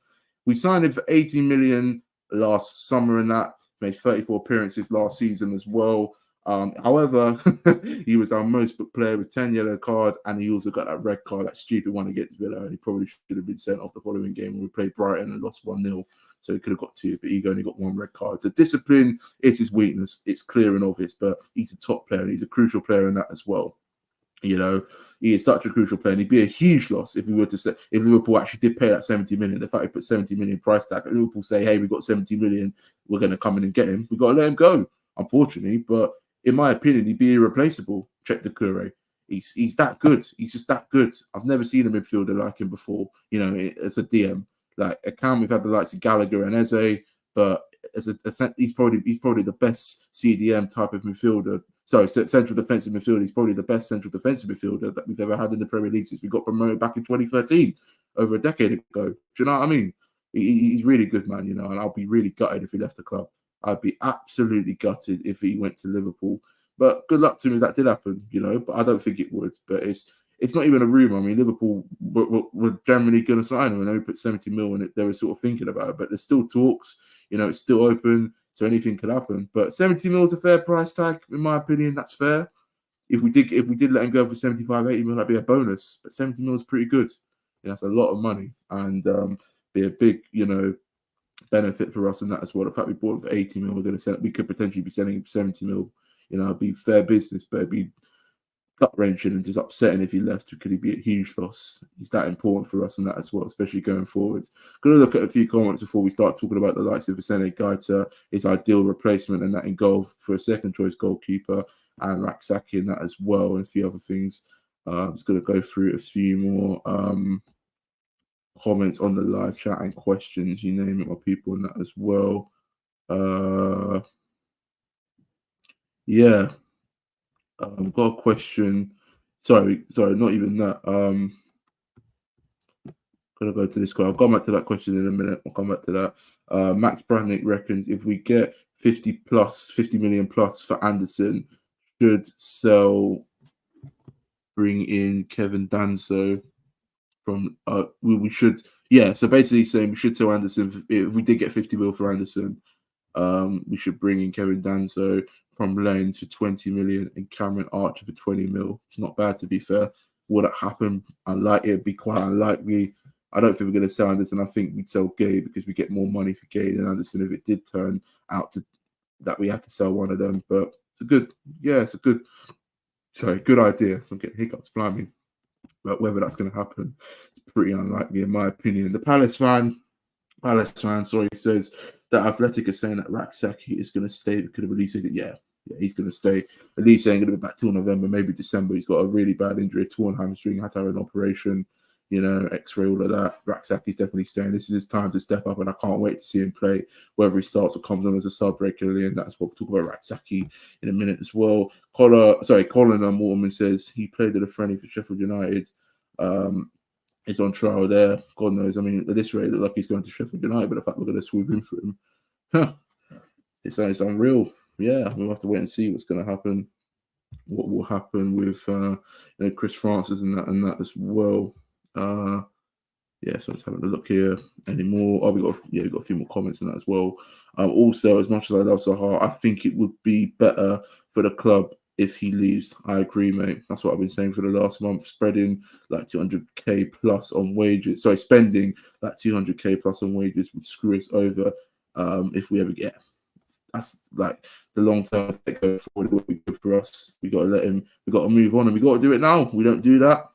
[SPEAKER 1] We signed him for 18 million last summer and that. Made 34 appearances last season as well. However, he was our most booked player with 10 yellow cards, and he also got that red card, that stupid one against Villa. And he probably should have been sent off the following game when we played Brighton and lost 1-0. So he could have got 2, but he only got 1 red card. So discipline is his weakness. It's clear and obvious, but he's a top player and he's a crucial player in that as well. You know, he is such a crucial player, and he'd be a huge loss if we were to say, if Liverpool actually did pay that 70 million. The fact we put 70 million price tag, and Liverpool say, hey, we've got 70 million, we're going to come in and get him. We've got to let him go, unfortunately. But in my opinion, he'd be irreplaceable. Cheick Doucoure. He's that good. He's just that good. I've never seen a midfielder like him before, you know, as a DM. Like, we've had the likes of Gallagher and Eze, but he's probably the best CDM type of midfielder. Sorry, central defensive midfielder. He's probably the best central defensive midfielder that we've ever had in the Premier League since we got promoted back in 2013, over a decade ago. Do you know what I mean? He's really good, man, you know, and I'll be really gutted if he left the club. I'd be absolutely gutted if he went to Liverpool. But good luck to him if that did happen, you know, but I don't think it would. But it's not even a rumour. I mean, Liverpool were generally going to sign him, and they put 70 mil in it. They were sort of thinking about it, but there's still talks. You know, it's still open, so anything could happen. But 70 mil is a fair price tag, in my opinion. That's fair. If we did let him go for 75, 80 mil, that'd be a bonus. But 70 mil is pretty good. You know, that's a lot of money, and be a big, you know, benefit for us in that as well. The fact we bought it for 80 mil, we could potentially be selling him for 70 mil. You know, it'd be fair business, but it'd be gut-wrenching and just upsetting if he left, because he'd be a huge loss. He's that important for us and that as well, especially going forwards. Going to look at a few comments before we start talking about the likes of Vicente Gaeta, his ideal replacement, and that in goal for a second-choice goalkeeper, and Raksaki and that as well, and a few other things. I'm just going to go through a few more comments on the live chat and questions, you name it, my people, and that as well. Yeah. Got a question. Sorry, not even that. Gonna go to this guy. I'll come back to that question in a minute. I'll come back to that. Max Brandnick reckons if we get 50 million plus for Anderson, should sell, bring in Kevin Danso. from we should, yeah. So basically saying we should sell Anderson if we did get 50 mil for Anderson. We should bring in Kevin Danso from Lens for 20 million and Cameron Archer for 20 mil. It's not bad, to be fair. Will that happen? It'd be quite unlikely. I don't think we're going to sell Anderson. I think we'd sell Guehi because we get more money for Guehi than Anderson if it did turn out to that we had to sell one of them. But good idea. I'm getting hiccups, blimey. But whether that's going to happen, it's pretty unlikely in my opinion. The Palace fan, says that Athletic is saying that Raksaki is going to stay because of Elise. Yeah, he's going to stay. Elise ain't going to be back till November, maybe December. He's got a really bad injury, a torn hamstring, had to have an operation, X-ray, all of that. Raksaki's definitely staying. This is his time to step up, and I can't wait to see him play, whether he starts or comes on as a sub regularly, and that's what we'll talk about Raksaki in a minute as well. Colin Mortimer says he played at a friendly for Sheffield United. He's on trial there. God knows. I mean, at this rate, it looks like he's going to Sheffield United, but the fact we're going to swoop in for him, it's unreal. Yeah, we'll have to wait and see what's going to happen. What will happen with Chris Francis and that as well. So I'm just having a look here. Any more? Oh, we got a few more comments on that as well. Also, as much as I love Zaha, I think it would be better for the club if he leaves. I agree, mate. That's what I've been saying for the last month. Spreading like 200k plus on wages. Sorry, spending like 200k plus on wages would screw us over if we ever get. That's like the long-term effect going forward. It would be good for us. We got to move on, and we got to do it now. We don't do that,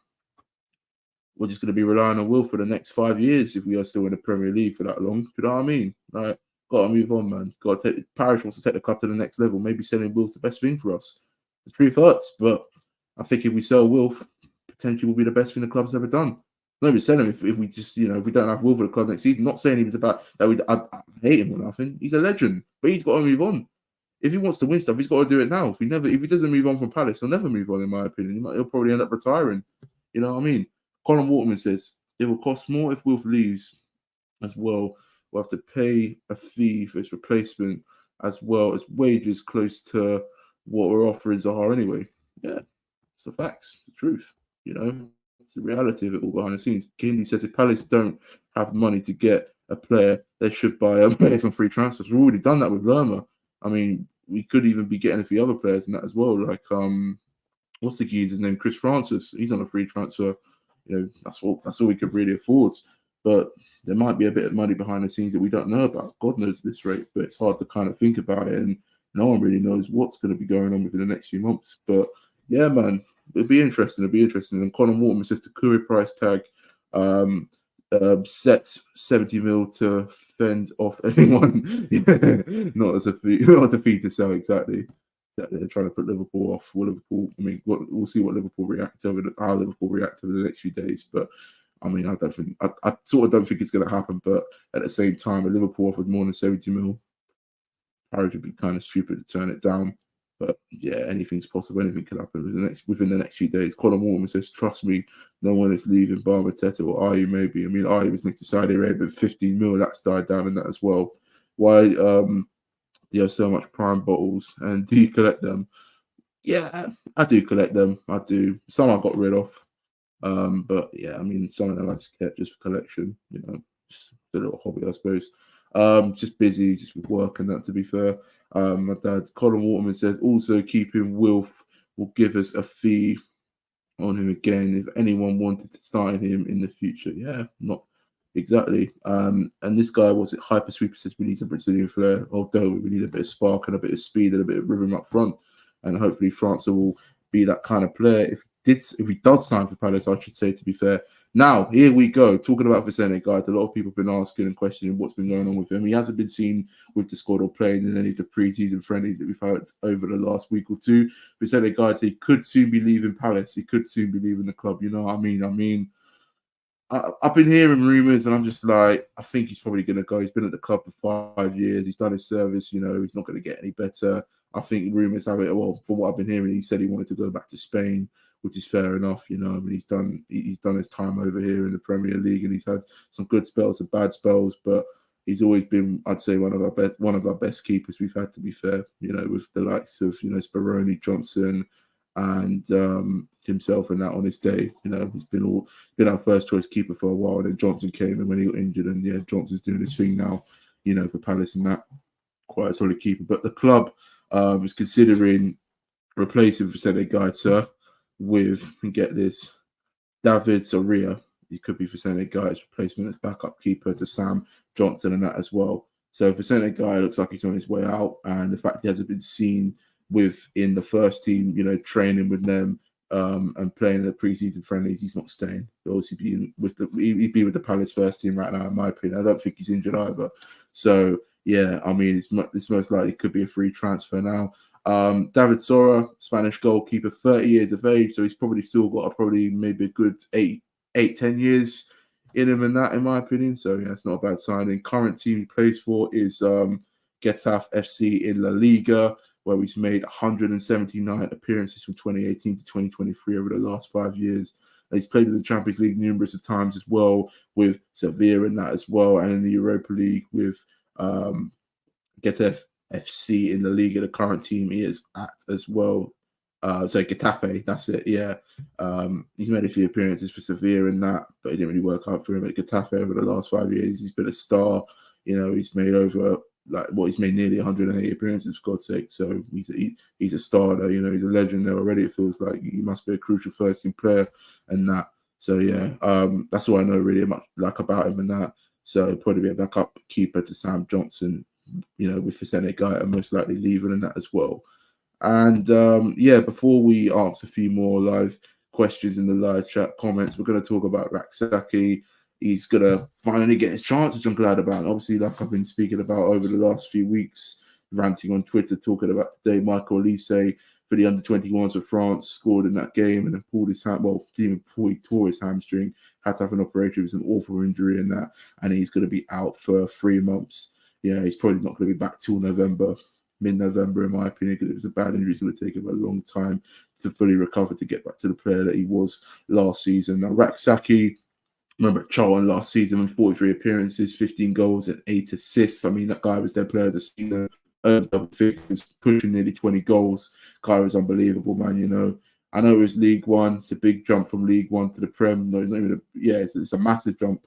[SPEAKER 1] we're just going to be relying on Will for the next 5 years if we are still in the Premier League for that long. You know what I mean? Like, got to move on, man. Got to Parish wants to take the club to the next level. Maybe selling Will's the best thing for us. The truth hurts, but I think if we sell Will, potentially will be the best thing the club's ever done. Not even selling him if we just, if we don't have Will for the club next season. Not saying he was about that. I hate him or nothing. He's a legend, but he's got to move on. If he wants to win stuff, he's got to do it now. If he doesn't move on from Palace, he'll never move on. In my opinion, he'll probably end up retiring. You know what I mean? Colin Waterman says it will cost more if Wilf leaves as well. We'll have to pay a fee for his replacement as well as wages close to what we're offering Zaha anyway. Yeah, it's the facts, it's the truth. It's the reality of it all behind the scenes. Kindy says if Palace don't have money to get a player, they should buy players on free transfers. We've already done that with Lerma. I mean, we could even be getting a few other players in that as well. Like, what's the geezer's name? Chris Francis. He's on a free transfer. That's all we could really afford. But there might be a bit of money behind the scenes that we don't know about. God knows this rate, but it's hard to kind of think about it, and no one really knows what's going to be going on within the next few months. But yeah, man, it'll be interesting. And Colin Waterman says the Curry price tag set 70 mil to fend off anyone. Not as a fee to sell, exactly. They're trying to put Liverpool off. We'll see how Liverpool react over the next few days. But I mean, I sort of don't think it's going to happen. But at the same time, if Liverpool offered more than 70 mil, Paris would be kind of stupid to turn it down. But yeah, anything's possible. Anything could happen within the next few days. Colin Waterman says, "Trust me, no one is leaving bar Mateta or Ayew maybe. I mean, Ayew was linked to Saudi Arabia with 15 mil. That's died down in that as well. Why? You have so much prime bottles, and do you collect them? Yeah, I do collect them. I do. Some I got rid of, but yeah, I mean, some of them I just kept just for collection. Just a little hobby, I suppose. Just busy, just with work and that. To be fair, my dad's Colin Waterman says also keeping Wilf will give us a fee on him again if anyone wanted to sign him in the future. Yeah, not. Exactly. And this guy, Hyper Sweeper says we need some Brazilian flair, although we need a bit of spark and a bit of speed and a bit of rhythm up front. And hopefully France will be that kind of player. If he does sign for Palace, I should say, to be fair. Now, here we go. Talking about Vicente, guys. A lot of people have been asking and questioning what's been going on with him. He hasn't been seen with the squad or playing in any of the pre-season friendlies that we've had over the last week or two. Vicente, guys, he could soon be leaving Palace. He could soon be leaving the club. You know what I mean? I've been hearing rumours, and I'm just like, I think he's probably going to go. He's been at the club for 5 years. He's done his service. He's not going to get any better. I think rumours have it. Well, from what I've been hearing, he said he wanted to go back to Spain, which is fair enough. I mean, he's done his time over here in the Premier League, and he's had some good spells, some bad spells, but he's always been, I'd say, one of our best keepers we've had. To be fair, with the likes of Speroni, Johnson, and himself and that on his day. You know, he's been our first choice keeper for a while. And then Johnson came in when he got injured, and yeah, Johnson's doing his thing now. You know, for Palace and that, quite a solid keeper. But the club is considering replacing Vicente Gaeta with, and get this, David Soria. He could be Vicente Gaeta's replacement as backup keeper to Sam Johnson and that as well. So Vicente Gaeta looks like he's on his way out, and the fact he hasn't been seen in the first team, you know, training with them and playing the preseason friendlies, he's not staying. He'll obviously be he'd be with the Palace first team right now, in my opinion. I don't think he's injured either. So yeah, I mean, it's most likely could be a free transfer now. David Sora, Spanish goalkeeper, 30 years of age, so he's probably still got maybe a good 10 years in him and that, in my opinion. So yeah, it's not a bad signing. Current team he plays for is Cpfc in La Liga, where he's made 179 appearances from 2018 to 2023 over the last 5 years. And he's played in the Champions League numerous of times as well, with Sevilla and that as well, and in the Europa League with Getafe in the Liga, the current team he is at as well. Getafe, that's it, yeah. He's made a few appearances for Sevilla and that, but it didn't really work out for him at Getafe over the last 5 years. He's been a star. You know, he's made he's made nearly 180 appearances, for God's sake. So he's a star, though. You know, he's a legend there already. It feels like he must be a crucial first team player and that. So yeah, that's all I know really much about him and that. So probably be a backup keeper to Sam Johnson, you know, with Vicente Gaeta most likely leaving and that as well. And before we answer a few more live questions in the live chat comments, we're going to talk about Rak-Sakyi. He's going to finally get his chance, which I'm glad about. Obviously, like I've been speaking about over the last few weeks, ranting on Twitter, talking about today, Michael Olise for the under-21s of France scored in that game and then pulled his hand. Well, even before he tore his hamstring, had to have an operation. It was an awful injury in that, and he's going to be out for 3 months. Yeah, he's probably not going to be back till mid-November, in my opinion, because it was a bad injury. It's going to take him a long time to fully recover to get back to the player that he was last season. Now, Rak-Sakyi, remember Charlton last season, 43 appearances, 15 goals and 8 assists. I mean, that guy was their player of the season, double figures, pushing nearly 20 goals. Guy was unbelievable, man, you know. I know it was League One. It's a big jump from League One to the Prem. No, it's not even it's a massive jump.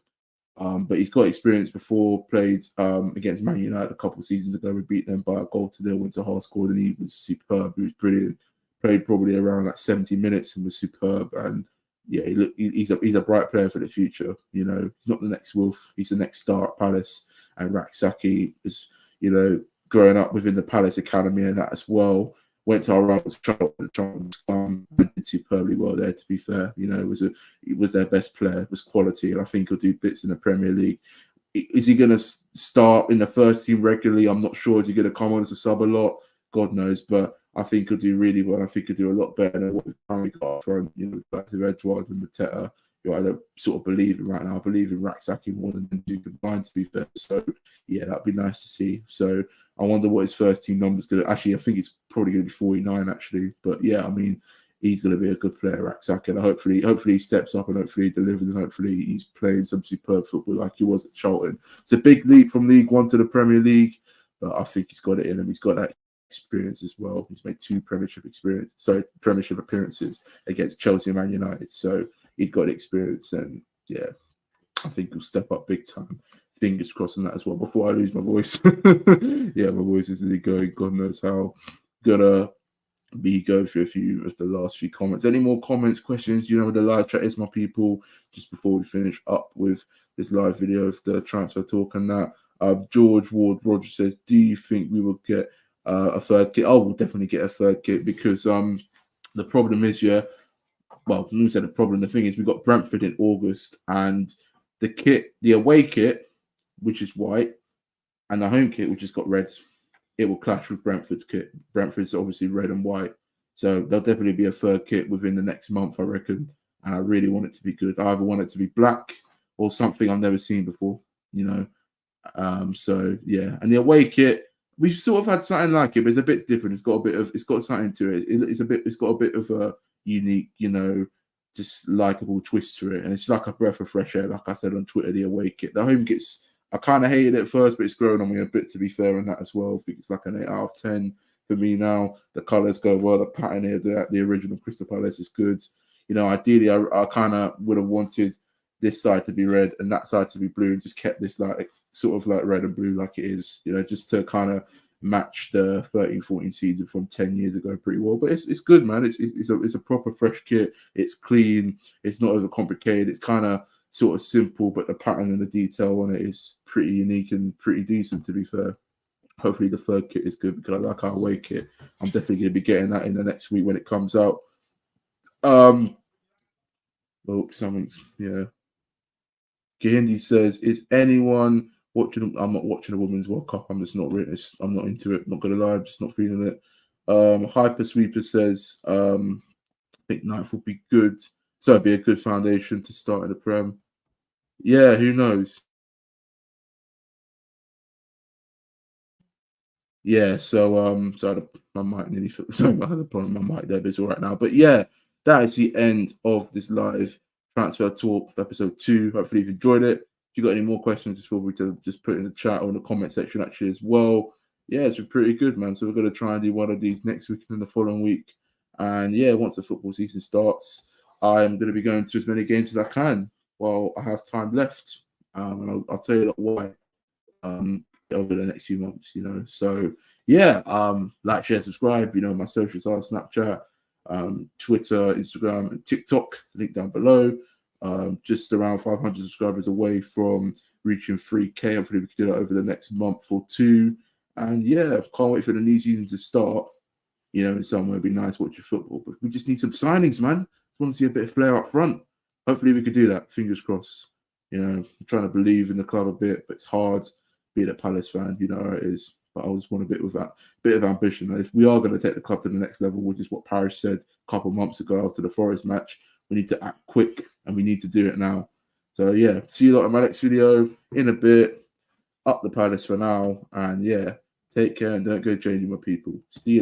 [SPEAKER 1] But he's got experience before, played against Man United a couple of seasons ago. We beat them by a goal to nil when Zaha scored, and he was superb. He was brilliant. Played probably around like 70 minutes and was superb. And yeah, he's a bright player for the future. You know, he's not the next Wolf. He's the next star at Palace. And Rak-Sakyi is, you know, growing up within the Palace Academy and that as well. Went to our rivals, Charlton, did superbly well there, to be fair. You know, he was their best player, it was quality, and I think he'll do bits in the Premier League. Is he going to start in the first team regularly? I'm not sure. Is he going to come on as a sub a lot? God knows, but I think he'll do really well. I think he'll do a lot better than what we've currently got from, you know, back to Edouard and Mateta. You know, I don't sort of believe in right now. I believe in Rak-Sakyi more than do combined, to be fair. So, yeah, that'd be nice to see. So, I wonder what his first team number's going to... Actually, I think it's probably going to be 49, actually. But, yeah, I mean, he's going to be a good player, Rak-Sakyi. And hopefully he steps up and hopefully he delivers and hopefully he's playing some superb football like he was at Charlton. It's a big leap from League One to the Premier League, but I think he's got it in him. He's got that experience as well. He's made 2 Premiership appearances against Chelsea and Man United. So he's got experience and, yeah, I think he'll step up big time. Fingers crossed on that as well. Before I lose my voice, yeah, my voice is really going. God knows how. Gonna go through a few of the last few comments. Any more comments, questions? You know, the live chat is, my people. Just before we finish up with this live video of the transfer talk and that, George Ward Rogers says, "Do you think we will get a third kit?" Oh, we'll definitely get a third kit because the problem is, the problem. The thing is, we got Brentford in August and the away kit, which is white, and the home kit, which has got reds, it will clash with Brentford's kit. Brentford's obviously red and white. So there'll definitely be a third kit within the next month, I reckon. And I really want it to be good. I either want it to be black or something I've never seen before, you know. So yeah. And the away kit, we've sort of had something like it, but it's a bit different. It's got something to it. It's got a bit of a unique, you know, just likable twist to it. And it's like a breath of fresh air, like I said on Twitter, the away kit. The home kit's, I kind of hated it at first, but it's grown on me a bit, to be fair, on that as well. I think it's like an 8 out of 10 for me now. The colours go well. The pattern here, the original Crystal Palace is good. You know, ideally, I kind of would have wanted this side to be red and that side to be blue, and just kept this like sort of like red and blue like it is. You know, just to kind of match the 13-14 season from 10 years ago pretty well. But it's good, man. It's a proper fresh kit. It's clean. It's not overcomplicated. It's kind of sort of simple, but the pattern and the detail on it is pretty unique and pretty decent, to be fair. Hopefully the third kit is good because I like our away kit. I'm definitely going to be getting that in the next week when it comes out. Oh, something, yeah. Gahindi says, is anyone watching? I'm not watching a Women's World Cup. I'm just not really, I'm not into it. Not going to lie, I'm just not feeling it. Hyper Sweeper says, I think ninth would be good. So it'd be a good foundation to start in the Prem. Yeah, who knows? Yeah, so my mic nearly sorry, I had a problem with my mic there, but it's all right now. But yeah, that is the end of this live transfer talk for episode 2. Hopefully you've enjoyed it. If you got any more questions, just feel free to just put it in the chat or in the comment section actually as well. Yeah, it's been pretty good, man. So we're gonna try and do one of these next week and then the following week. And yeah, once the football season starts, I'm gonna be going to as many games as I can while I have time left. And I'll tell you why. Over the next few months, you know. So yeah, like, share, subscribe. You know, my socials are Snapchat, Twitter, Instagram, and TikTok. Link down below. Just around 500 subscribers away from reaching 3K. Hopefully we can do that over the next month or two. And yeah, can't wait for the new season to start. You know, in somewhere it'd be nice watching football, but we just need some signings, man. I want to see a bit of flair up front. Hopefully we could do that. Fingers crossed. You know, I'm trying to believe in the club a bit, but it's hard being a Palace fan. You know how it is. But I always want a bit of ambition. And if we are going to take the club to the next level, which is what Parish said a couple of months ago after the Forest match, we need to act quick and we need to do it now. So yeah, see you lot in my next video in a bit. Up the Palace for now, and yeah, take care and don't go changing my people. See you later.